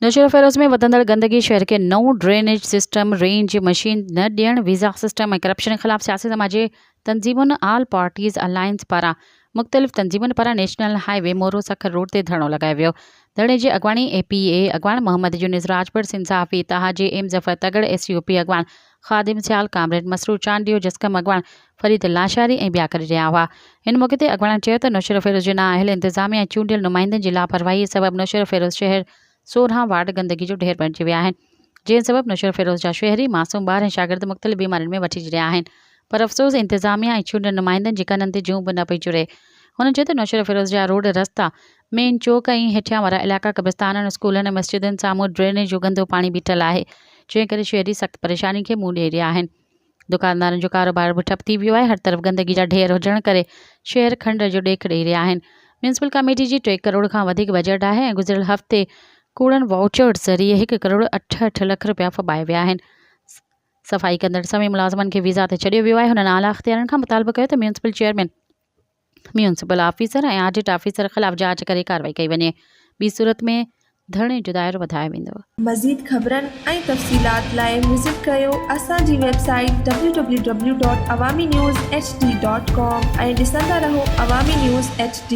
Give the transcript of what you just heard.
नौशेरा फेरोज़ में वधंदड़ गंदगी, शहर के नओं ड्रेनेज सिस्टम, रेंज मशीन न ॾियण, वीज़ा सिस्टम ऐं करप्शन ख़िलाफ़ सियासी समाजी तंज़ीमुनि ऑल पार्टीज़ अलायंस पारां मुख़्तलिफ़ तंज़ीमुनि पारां नेशनल हाईवे मोरो सखर रोड ते धरणो लॻायो वियो। धरणे जी अॻवानी APA अॻवान मोहम्मद यूनिस राजपुर, इंसाफ़ी इत्तेहादी M ज़फ़र तगड़, SUP अॻवान ख़ादिम सियाल, कामरेड मसरूर चांडियो, जस्कम अॻवान फरीद लाशारी ऐं ॿिया करे रहिया हुआ। इन मौक़े ते अॻवान चयो त नौशेरा फेरोज़ जे नाअहल इंतिज़ामिया ऐं चूंडियल नुमाइंदनि जी लापरवाही सबबि नौशेरा फेरोज़ शहर 16 वार्ड गंदगी जो ढेर बणिजी विया आहिनि, जंहिं सबबि नौशेरा फेरोज़ जा शहरी, मासूम ॿार ऐं शागिर्द मुख़्तलिफ़ बीमारियुनि में वठिजी रहिया आहिनि। पर अफ़सोस इंतिज़ामिया ऐं चूंडियल नुमाइंदनि जे कननि ते जूं बि न पई जुड़े। हुन चयो त नौशेरा फेरोज़ जा रोड, रस्ता, मेन चौक ऐं हेठियां वारा इलाइक़ा क़ब्रिस्ताननि, स्कूलनि ऐं मस्जिदनि साम्हूं ड्रेनेज जो गंदो पाणी बीठल आहे, जंहिं करे शहरी सख़्तु परेशानी खे मुंहुं ॾेई रहिया आहिनि। दुकानदारनि जो कारोबार बि ठप थी वियो आहे। हर तरफ़ गंदगी जा ढेर हुजण करे शहर खंड जो ॾेख ॾेई रहिया आहिनि। म्यूनिसिपल कमेटी जी 3 करोड़ खां वधीक बजट आहे ऐं गुज़िरियल हफ़्ते कूड़नि वाउचर्स ज़रिए 1 करोड़ 68 लख रुपया फबाए विया आहिनि। सफ़ाई कंदड़ सभी मुलाज़िमनि खे वीज़ा ते छॾियो वियो आहे। हुननि आला अख़्तियारनि खां मुतालबो कयो त म्यूनिसिपल चेयरमैन, म्यूनिसिपल ऑफिसर ऐं ऑडिट ऑफिसर ख़िलाफ़ जांच करे कार्रवाई कई वञे। ॿी सूरत में धरणे जो दाइरो वधायो वेंदो। मज़ीद ख़बरनि ऐं तफ़सीलात लाइ विज़िट कयो असांजी वेबसाइट www.awamiNewsHD.com ऐं ॾिसंदा रहो अवामी न्यूज़ HD।